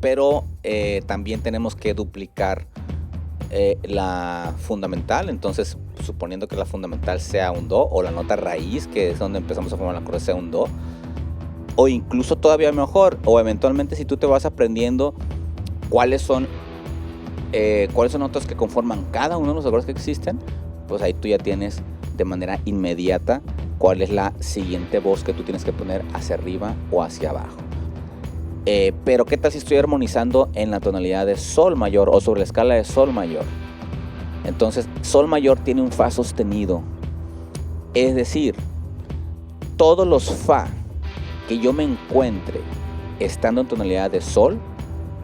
pero también tenemos que duplicar la fundamental. Entonces, suponiendo que la fundamental sea un do, o la nota raíz, que es donde empezamos a formar el acorde, sea un do, o incluso todavía mejor, o eventualmente si tú te vas aprendiendo cuáles son notas que conforman cada uno de los acordes que existen, pues ahí tú ya tienes de manera inmediata cuál es la siguiente voz que tú tienes que poner hacia arriba o hacia abajo. Pero ¿qué tal si estoy armonizando en la tonalidad de sol mayor o sobre la escala de sol mayor? Entonces, sol mayor tiene un fa sostenido. Es decir, todos los fa que yo me encuentre estando en tonalidad de sol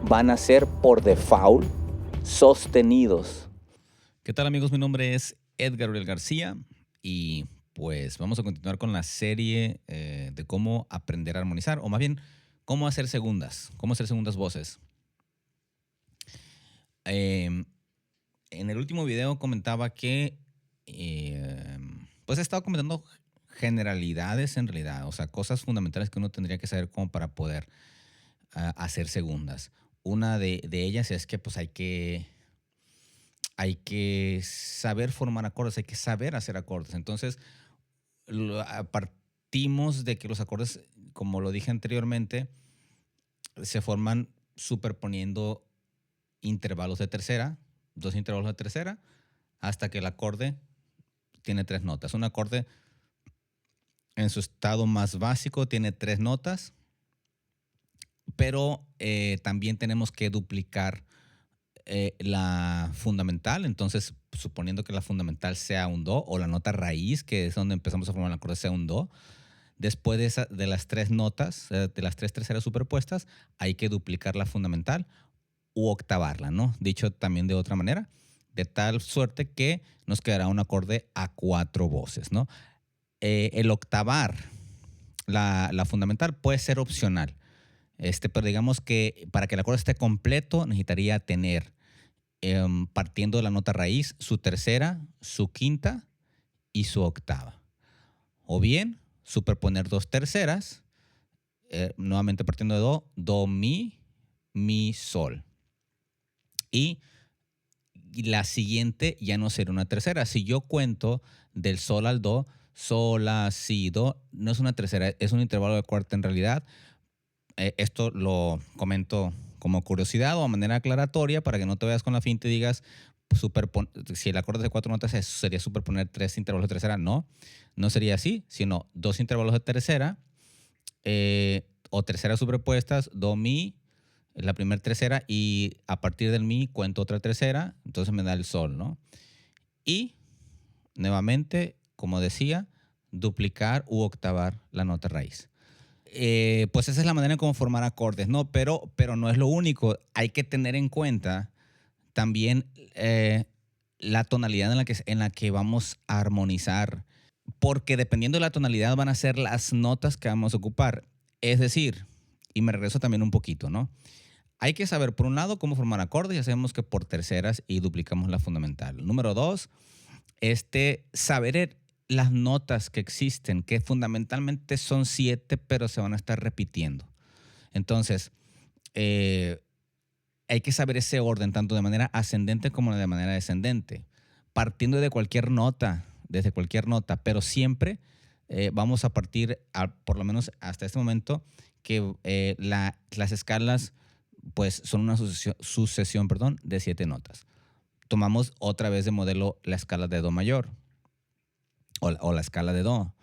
van a ser por default sostenidos. ¿Qué tal, amigos? Mi nombre es Edgar Uriel García y pues vamos a continuar con la serie de cómo aprender a armonizar, o más bien, cómo hacer segundas voces. En el último video comentaba que pues he estado comentando generalidades en realidad, o sea, cosas fundamentales que uno tendría que saber como para poder hacer segundas. Una de ellas es que pues hay que saber formar acordes, hay que saber hacer acordes. Entonces, partimos de que los acordes, como lo dije anteriormente, se forman superponiendo intervalos de tercera, 2 intervalos de tercera, hasta que el acorde tiene 3 notas. Un acorde en su estado más básico tiene 3 notas, pero también tenemos que duplicar la fundamental. Entonces, suponiendo que la fundamental sea un do, o la nota raíz, que es donde empezamos a formar el acorde, sea un do, después de las 3 notas, de las 3 terceras superpuestas, hay que duplicar la fundamental u octavarla, ¿no? Dicho también de otra manera, de tal suerte que nos quedará un acorde a 4 voces, ¿no? El octavar la fundamental puede ser opcional, pero digamos que para que el acorde esté completo necesitaría tener, partiendo de la nota raíz, su tercera, su quinta y su octava. O bien, superponer 2 terceras, nuevamente partiendo de do, mi, sol. Y la siguiente ya no será una tercera. Si yo cuento del sol al do, sol, la, si, do, no es una tercera, es un intervalo de cuarta en realidad. Esto lo comento como curiosidad o a manera aclaratoria para que no te vayas con la finta y digas, si el acorde es de 4 notas, eso sería superponer 3 intervalos de tercera. No, no sería así, sino 2 intervalos de tercera o terceras superpuestas, do, mi, la primera tercera, y a partir del mi cuento otra tercera, entonces me da el sol, ¿no? Y nuevamente, como decía, duplicar u octavar la nota raíz. Pues esa es la manera en cómo formar acordes, ¿no? Pero no es lo único. Hay que tener en cuenta también la tonalidad en la que vamos a armonizar, porque dependiendo de la tonalidad van a ser las notas que vamos a ocupar. Es decir, y me regreso también un poquito, ¿no? Hay que saber, por un lado, cómo formar acordes. Ya sabemos que por terceras y duplicamos la fundamental. Número 2, saber las notas que existen, que fundamentalmente son 7, pero se van a estar repitiendo. Entonces, hay que saber ese orden, tanto de manera ascendente como de manera descendente, partiendo de cualquier nota, desde cualquier nota, pero siempre vamos a partir, por lo menos hasta este momento, que las escalas pues son una sucesión de 7 notas. Tomamos otra vez de modelo la escala de do mayor o la escala de do.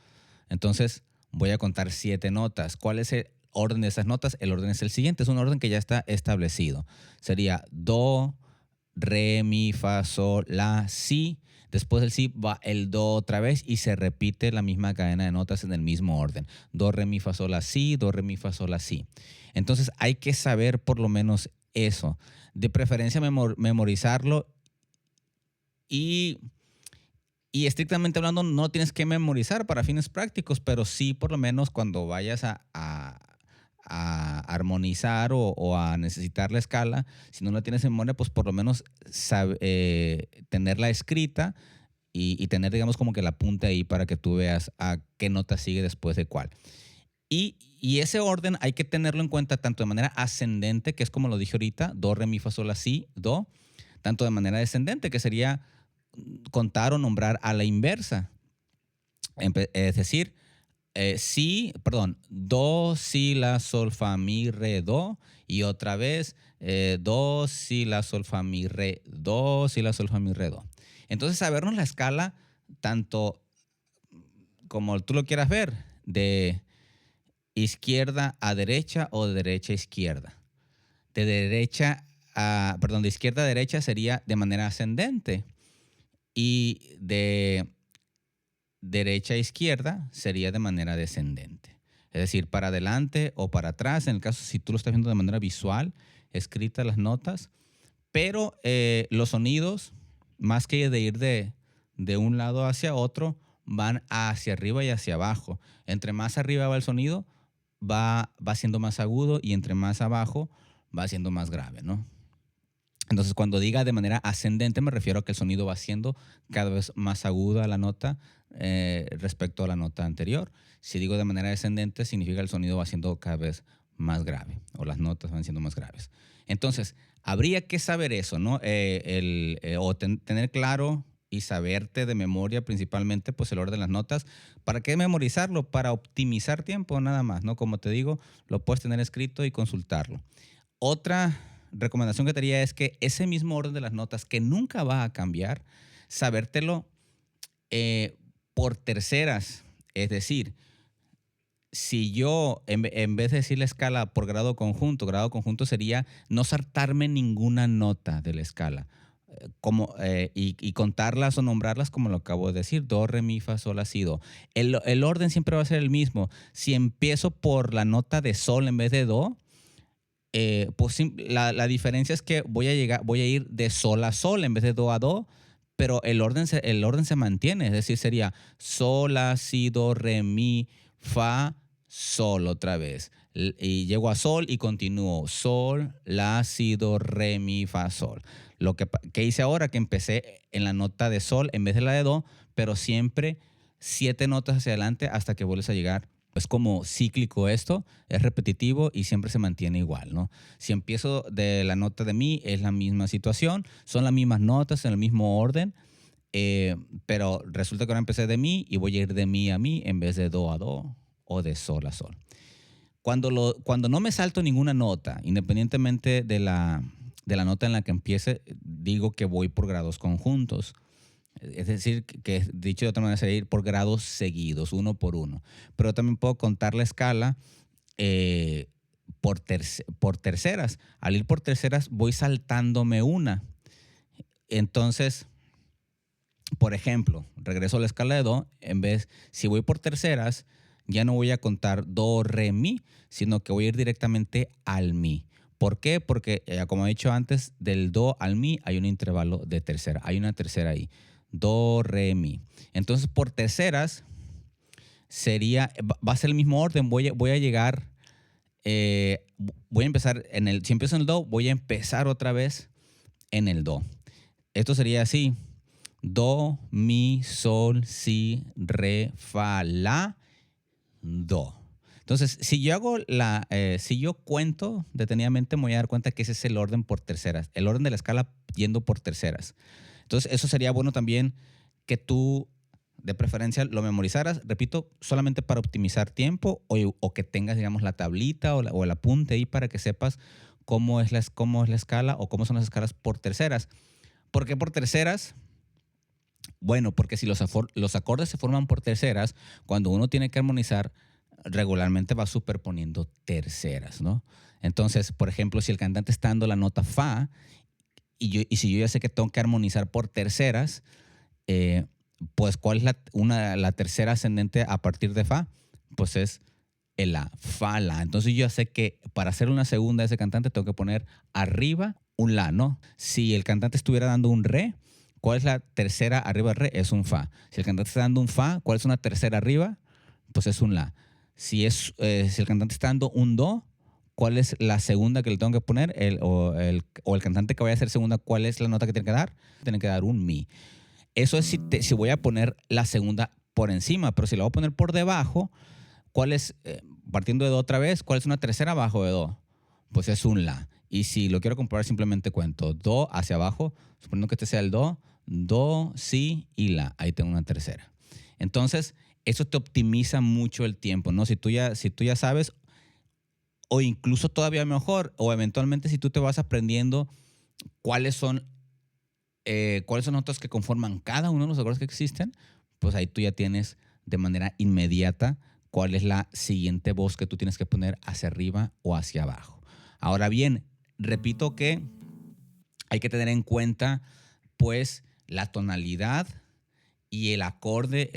Entonces voy a contar 7 notas. ¿Cuál es el orden de esas notas? El orden es el siguiente, es un orden que ya está establecido. Sería do, re, mi, fa, sol, la, si. Después del si va el do otra vez y se repite la misma cadena de notas en el mismo orden. Do, re, mi, fa, sol, la, si, do, re, mi, fa, sol, la, si. Entonces hay que saber por lo menos eso. De preferencia memorizarlo y estrictamente hablando no tienes que memorizar para fines prácticos, pero sí por lo menos cuando vayas a armonizar o a necesitar la escala, si no la tienes en memoria, pues por lo menos tenerla escrita y tener, digamos, como que la punta ahí para que tú veas a qué nota sigue después de cuál. Y Y ese orden hay que tenerlo en cuenta tanto de manera ascendente, que es como lo dije ahorita, do, re, mi, fa, sol, la, si, do, tanto de manera descendente, que sería contar o nombrar a la inversa. Es decir, do, si, la, sol, fa, mi, re, do, y otra vez, do, si, la, sol, fa, mi, re, do, si, la, sol, fa, mi, re, do. Entonces, sabernos la escala, tanto como tú lo quieras ver, de izquierda a derecha o de derecha a izquierda. De izquierda a derecha sería de manera ascendente y de derecha a izquierda sería de manera descendente. Es decir, para adelante o para atrás, en el caso si tú lo estás viendo de manera visual, escritas las notas, pero los sonidos, más que de ir de un lado hacia otro, van hacia arriba y hacia abajo. Entre más arriba va el sonido, va siendo más agudo, y entre más abajo va siendo más grave, ¿no? Entonces, cuando diga de manera ascendente, me refiero a que el sonido va siendo cada vez más aguda la nota respecto a la nota anterior. Si digo de manera descendente, significa que el sonido va siendo cada vez más grave, o las notas van siendo más graves. Entonces, habría que saber eso, ¿no? Tener claro y saberte de memoria principalmente pues el orden de las notas. ¿Para qué memorizarlo? Para optimizar tiempo nada más, ¿no? Como te digo, lo puedes tener escrito y consultarlo. Otra recomendación que te haría es que ese mismo orden de las notas, que nunca va a cambiar, sabértelo por terceras. Es decir, si yo, en vez de decir la escala por grado conjunto sería no saltarme ninguna nota de la escala. Y contarlas o nombrarlas como lo acabo de decir, do, re, mi, fa, sol, la, si, do. El orden siempre va a ser el mismo. Si empiezo por la nota de sol en vez de do, pues la diferencia es que voy a ir de sol a sol en vez de do a do, pero el orden se mantiene. Es decir, sería sol, la, si, do, re, mi, fa, sol otra vez. Y llego a sol y continúo. Sol, la, si, do, re, mi, fa, sol. Lo que hice ahora, que empecé en la nota de sol en vez de la de do, pero siempre 7 notas hacia adelante hasta que vuelves a llegar. Es como cíclico esto, es repetitivo y siempre se mantiene igual, ¿no? Si empiezo de la nota de mi, es la misma situación, son las mismas notas en el mismo orden, pero resulta que ahora empecé de mi y voy a ir de mi a mi en vez de do a do o de sol a sol. Cuando no me salto ninguna nota, independientemente de la nota en la que empiece, digo que voy por grados conjuntos. Es decir, que dicho de otra manera sería ir por grados seguidos, uno por uno. Pero también puedo contar la escala por terceras. Al ir por terceras voy saltándome una. Entonces, por ejemplo, regreso a la escala de do. Si voy por terceras, ya no voy a contar do, re, mi, sino que voy a ir directamente al mi. ¿Por qué? Porque, como he dicho antes, del do al mi hay un intervalo de tercera. Hay una tercera ahí. Do, re, mi. Entonces, por terceras, va a ser el mismo orden. Voy a llegar, voy a empezar si empiezo en el do, voy a empezar otra vez en el do. Esto sería así: do, mi, sol, si, re, fa, la, do. Entonces, si yo cuento detenidamente, me voy a dar cuenta que ese es el orden por terceras, el orden de la escala yendo por terceras. Entonces, eso sería bueno también que tú, de preferencia, lo memorizaras, repito, solamente para optimizar tiempo, o que tengas, digamos, la tablita o el apunte ahí para que sepas cómo es la escala o cómo son las escalas por terceras. ¿Por qué por terceras? Bueno, porque si los acordes se forman por terceras, cuando uno tiene que armonizar, regularmente va superponiendo terceras, ¿no? Entonces, por ejemplo, si el cantante está dando la nota fa y si yo ya sé que tengo que armonizar por terceras, pues ¿cuál es la tercera ascendente a partir de fa? Pues es el la, fa, la. Entonces yo ya sé que para hacer una segunda de ese cantante tengo que poner arriba un la, ¿no? Si el cantante estuviera dando un re, ¿cuál es la tercera arriba del re? Es un fa. Si el cantante está dando un fa, ¿cuál es una tercera arriba? Pues es un la. Si el cantante está dando un do, ¿cuál es la segunda que le tengo que poner? O el cantante que vaya a hacer segunda, ¿cuál es la nota que tiene que dar? Tiene que dar un mi. Eso es si voy a poner la segunda por encima, pero si la voy a poner por debajo, ¿cuál es? partiendo de do otra vez, ¿cuál es una tercera abajo de do? Pues es un la. Y si lo quiero comprobar, simplemente cuento do hacia abajo, suponiendo que este sea el do, si y la. Ahí tengo una tercera. Entonces, eso te optimiza mucho el tiempo, ¿no? Si tú ya sabes, o incluso todavía mejor, o eventualmente si tú te vas aprendiendo cuáles son notas que conforman cada uno de los acordes que existen, pues ahí tú ya tienes de manera inmediata cuál es la siguiente voz que tú tienes que poner hacia arriba o hacia abajo. Ahora bien, repito que hay que tener en cuenta pues la tonalidad y el acorde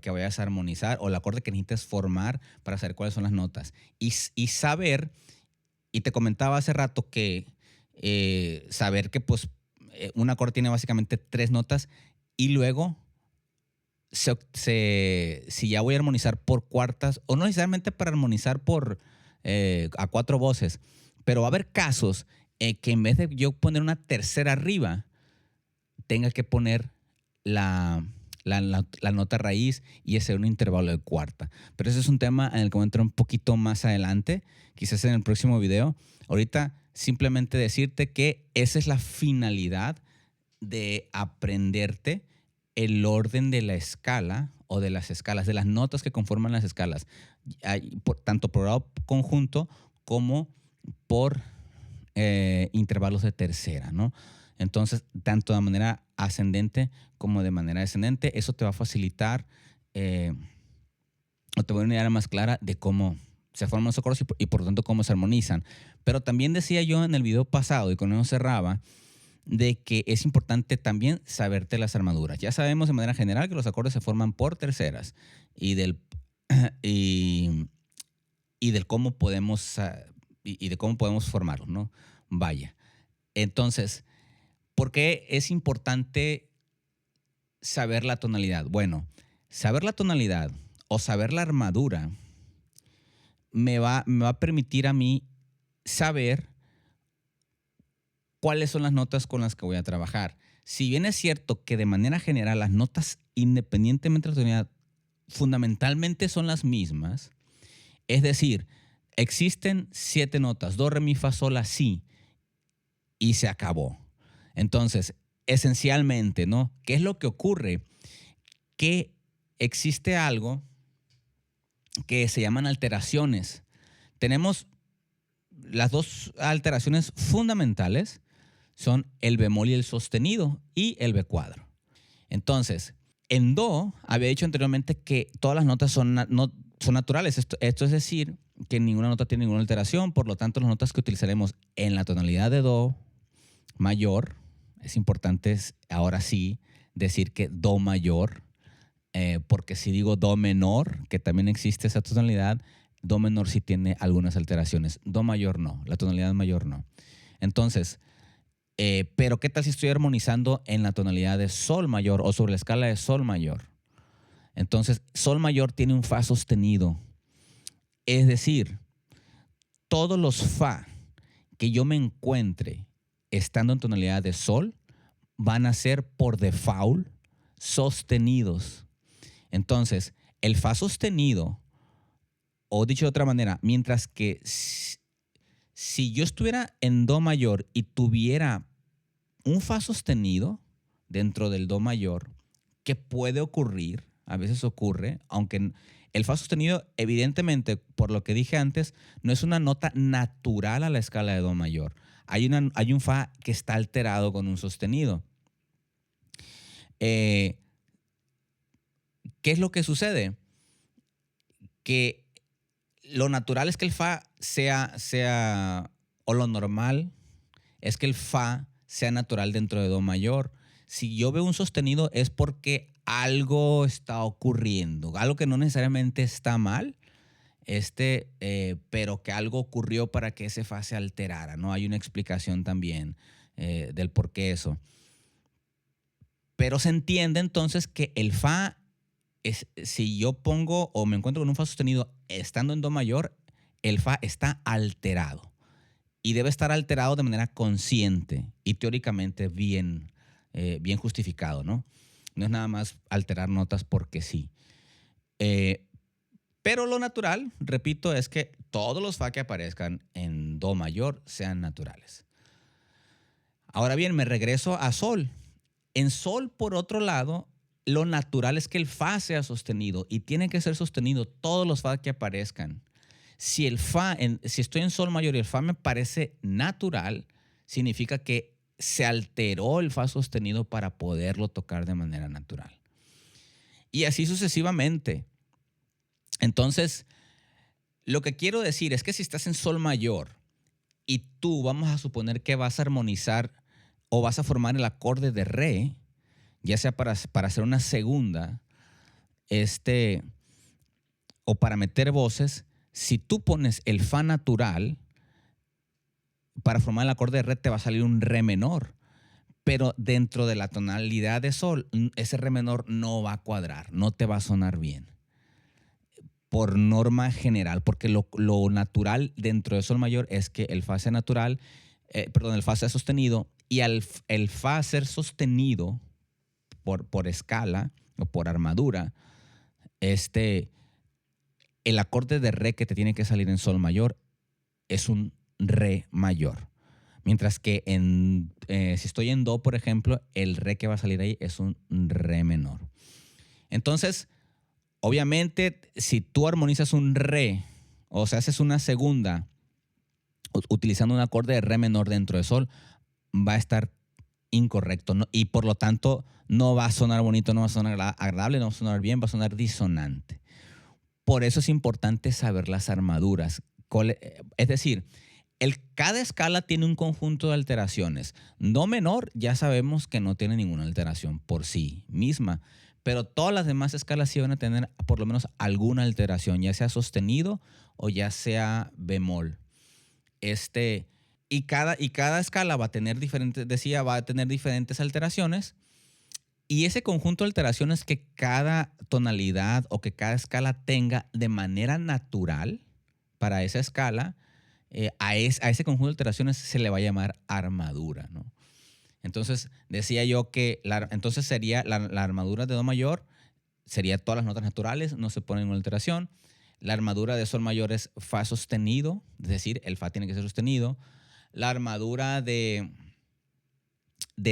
que vayas a armonizar o el acorde que necesites formar para saber cuáles son las notas. Y saber, y te comentaba hace rato que saber que pues un acorde tiene básicamente 3 notas y luego si ya voy a armonizar por cuartas, o no necesariamente para armonizar a 4 voces, pero va a haber casos que en vez de yo poner una tercera arriba, tenga que poner la nota raíz y hacer un intervalo de cuarta. Pero ese es un tema en el que voy a entrar un poquito más adelante, quizás en el próximo video. Ahorita simplemente decirte que esa es la finalidad de aprenderte el orden de la escala o de las escalas, de las notas que conforman las escalas, tanto por grado conjunto como por intervalos de tercera, ¿no? Entonces, tanto de manera ascendente como de manera descendente, eso te va a facilitar o te va a dar una idea más clara de cómo se forman los acordes y por lo tanto cómo se armonizan. Pero también decía yo en el video pasado, y con eso cerraba, de que es importante también saberte las armaduras. Ya sabemos de manera general que los acordes se forman por terceras y del cómo podemos y de cómo podemos formarlos, ¿no? Vaya. Entonces, ¿por qué es importante saber la tonalidad? Bueno, saber la tonalidad o saber la armadura me va a permitir a mí saber cuáles son las notas con las que voy a trabajar. Si bien es cierto que de manera general las notas, independientemente de la tonalidad, fundamentalmente son las mismas, es decir, existen 7 notas, do, re, mi, fa, sol, la, si, y se acabó. Entonces, esencialmente, ¿no? ¿Qué es lo que ocurre? Que existe algo que se llaman alteraciones. Tenemos las 2 alteraciones fundamentales, son el bemol y el sostenido y el B cuadro. Entonces, en do, había dicho anteriormente que todas las notas son naturales. Esto es decir, que ninguna nota tiene ninguna alteración, por lo tanto, las notas que utilizaremos en la tonalidad de do mayor, es importante ahora sí decir que do mayor, porque si digo do menor, que también existe esa tonalidad, do menor sí tiene algunas alteraciones, do mayor no, la tonalidad mayor no. Entonces, pero ¿qué tal si estoy armonizando en la tonalidad de sol mayor o sobre la escala de sol mayor? Entonces, sol mayor tiene un fa sostenido. Es decir, todos los fa que yo me encuentre estando en tonalidad de sol van a ser por default sostenidos. Entonces, el fa sostenido, o dicho de otra manera, mientras que si yo estuviera en do mayor y tuviera un fa sostenido dentro del do mayor, que puede ocurrir, a veces ocurre, aunque el fa sostenido, evidentemente, por lo que dije antes, no es una nota natural a la escala de do mayor. Hay un fa que está alterado con un sostenido. ¿Qué es lo que sucede? Que lo natural es que el fa sea, o lo normal es que el fa sea natural dentro de do mayor. Si yo veo un sostenido es porque algo está ocurriendo, algo que no necesariamente está mal, pero que algo ocurrió para que ese fa se alterara, ¿no? Hay una explicación también del por qué eso. Pero se entiende entonces que el fa, si yo pongo o me encuentro con un fa sostenido estando en do mayor, el fa está alterado. Y debe estar alterado de manera consciente y teóricamente bien justificado, ¿no? No es nada más alterar notas porque sí. Pero lo natural, repito, es que todos los fa que aparezcan en do mayor sean naturales. Ahora bien, me regreso a sol. En sol, por otro lado, lo natural es que el fa sea sostenido y tiene que ser sostenido todos los fa que aparezcan. Si si estoy en sol mayor y el fa me parece natural, significa que se alteró el fa sostenido para poderlo tocar de manera natural. Y así sucesivamente. Entonces, lo que quiero decir es que si estás en sol mayor y tú vamos a suponer que vas a armonizar o vas a formar el acorde de re, ya sea para hacer una segunda, o para meter voces, si tú pones el fa natural, para formar el acorde de re te va a salir un re menor. Pero dentro de la tonalidad de sol, ese re menor no va a cuadrar, no te va a sonar bien. Por norma general, porque lo natural dentro de sol mayor es que el fa sea natural, el fa sea sostenido, y el fa ser sostenido por escala o por armadura, el acorde de re que te tiene que salir en sol mayor es un re mayor. Mientras que si estoy en do, por ejemplo, el re que va a salir ahí es un re menor. Entonces, obviamente, si tú armonizas un re, o sea, haces una segunda utilizando un acorde de re menor dentro de sol, va a estar incorrecto, ¿no? Y por lo tanto no va a sonar bonito, no va a sonar agradable, no va a sonar bien, va a sonar disonante. Por eso es importante saber las armaduras. Es decir, cada escala tiene un conjunto de alteraciones. Do menor ya sabemos que no tiene ninguna alteración por sí misma, pero todas las demás escalas sí van a tener por lo menos alguna alteración, ya sea sostenido o ya sea bemol. Y cada escala va a tener diferentes alteraciones. Y ese conjunto de alteraciones que cada tonalidad o que cada escala tenga de manera natural para esa escala, a ese conjunto de alteraciones se le va a llamar armadura, ¿no? Entonces, decía yo que entonces sería la armadura de do mayor, sería todas las notas naturales, no se pone ninguna alteración. La armadura de sol mayor es fa sostenido, es decir, el fa tiene que ser sostenido. La armadura de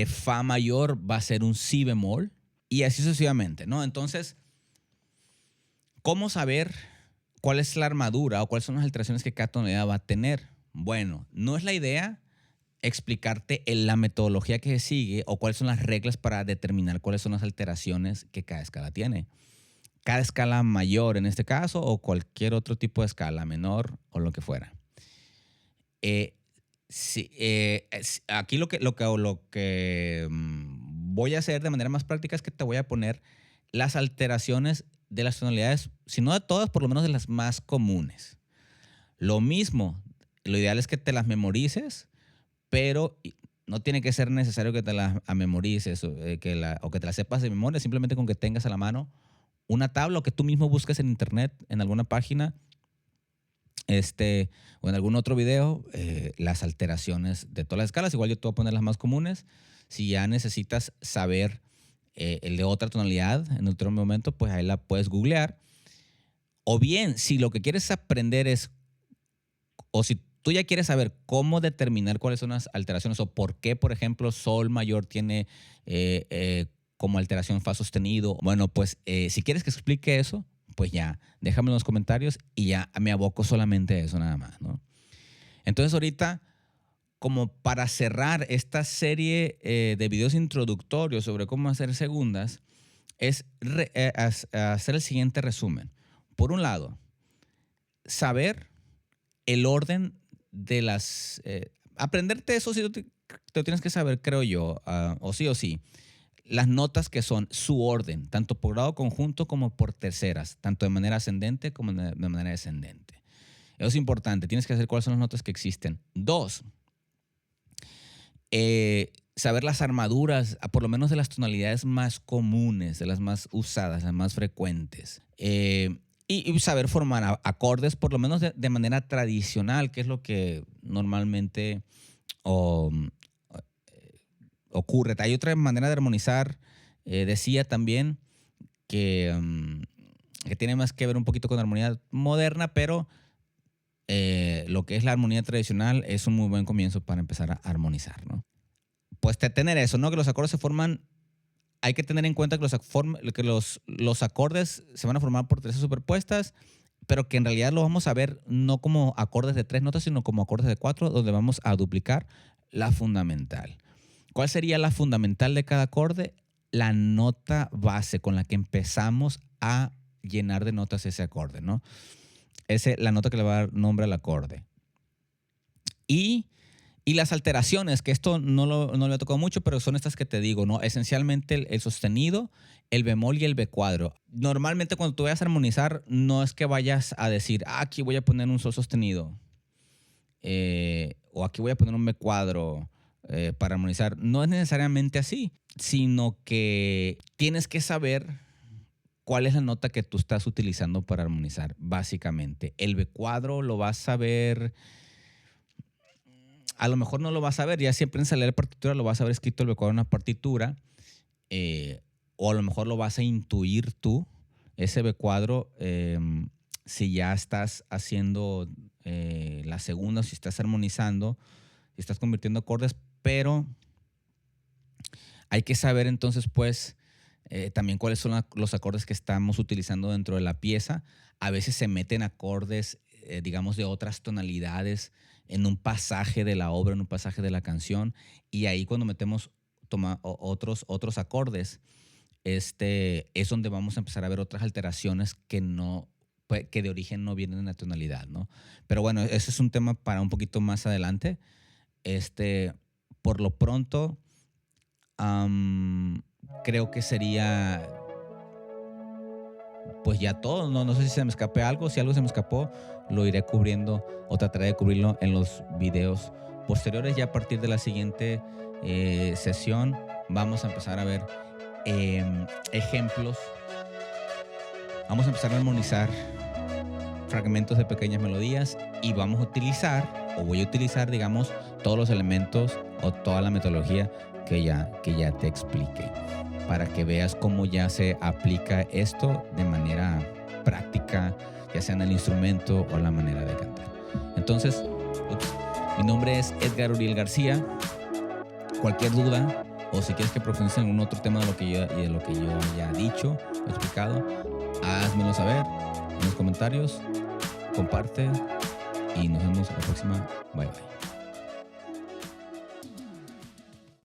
fa mayor va a ser un si bemol y así sucesivamente, ¿no? Entonces, ¿cómo saber cuál es la armadura o cuáles son las alteraciones que cada tonalidad va a tener? Bueno, no es la idea explicarte la metodología que se sigue o cuáles son las reglas para determinar cuáles son las alteraciones que cada escala tiene. Cada escala mayor en este caso o cualquier otro tipo de escala, menor o lo que fuera. Aquí lo que voy a hacer de manera más práctica es que te voy a poner las alteraciones de las tonalidades, si no de todas, por lo menos de las más comunes. Lo mismo, lo ideal es que te las memorices, pero no tiene que ser necesario que te las memorices o que te las sepas de memoria, simplemente con que tengas a la mano una tabla o que tú mismo busques en internet, en alguna página, o en algún otro video, las alteraciones de todas las escalas. Igual yo te voy a poner las más comunes. Si ya necesitas saber el de otra tonalidad en otro momento, pues ahí la puedes googlear. O bien, si lo que quieres aprender o si tú ya quieres saber cómo determinar cuáles son las alteraciones o por qué, por ejemplo, sol mayor tiene como alteración fa sostenido, bueno, pues si quieres que explique eso, pues ya, déjame en los comentarios y ya me aboco solamente a eso nada más, ¿no? Entonces ahorita, como para cerrar esta serie de videos introductorios sobre cómo hacer segundas, es hacer el siguiente resumen. Por un lado, saber el orden de las... aprenderte eso sí te lo tienes que saber, creo yo, o sí. Las notas que son su orden, tanto por grado conjunto como por terceras, tanto de manera ascendente como de manera descendente. Eso es importante, tienes que saber cuáles son las notas que existen. 2, saber las armaduras, por lo menos de las tonalidades más comunes, de las más usadas, las más frecuentes. Y saber formar acordes, por lo menos de manera tradicional, que es lo que normalmente ocurre. Hay otra manera de armonizar. Decía también que que tiene más que ver un poquito con armonía moderna, pero lo que es la armonía tradicional es un muy buen comienzo para empezar a armonizar, ¿no? Pues tener eso, ¿no? Que los acordes se forman, hay que tener en cuenta que los acordes se van a formar por tercias superpuestas, pero que en realidad lo vamos a ver no como acordes de 3 notas, sino como acordes de 4, donde vamos a duplicar la fundamental. ¿Cuál sería la fundamental de cada acorde? La nota base con la que empezamos a llenar de notas ese acorde, ¿no? La nota que le va a dar nombre al acorde. Y las alteraciones, que esto no le he tocado mucho, pero son estas que te digo, ¿no? Esencialmente el sostenido, el bemol y el B cuadro. Normalmente cuando tú vayas a armonizar, no es que vayas a decir, aquí voy a poner un sol sostenido, o aquí voy a poner un B cuadro para armonizar. No es necesariamente así, sino que tienes que saber cuál es la nota que tú estás utilizando para armonizar, básicamente. El B cuadro lo vas a ver, a lo mejor no lo vas a ver, ya siempre en salir de partitura lo vas a ver escrito el B cuadro en una partitura, o a lo mejor lo vas a intuir tú, ese B cuadro, si ya estás haciendo la segunda, si estás armonizando, si estás convirtiendo acordes, pero hay que saber entonces, pues, también cuáles son los acordes que estamos utilizando dentro de la pieza. A veces se meten acordes, digamos, de otras tonalidades en un pasaje de la obra, en un pasaje de la canción, y ahí cuando metemos otros acordes, es donde vamos a empezar a ver otras alteraciones que de origen no vienen en la tonalidad, ¿no? Pero bueno, ese es un tema para un poquito más adelante. Por lo pronto, creo que sería pues ya todo. No sé si se me escape algo. Si algo se me escapó, lo iré cubriendo o trataré de cubrirlo en los videos posteriores. Ya a partir de la siguiente sesión vamos a empezar a ver ejemplos. Vamos a empezar a armonizar fragmentos de pequeñas melodías y vamos a utilizar, o voy a utilizar, digamos, todos los elementos o toda la metodología que ya te expliqué, para que veas cómo ya se aplica esto de manera práctica, ya sea en el instrumento o la manera de cantar. Entonces, mi nombre es Edgar Uriel García. Cualquier duda o si quieres que profundice en algún otro tema de lo que yo haya dicho o explicado, házmelo saber en los comentarios, comparte y nos vemos la próxima. Bye bye.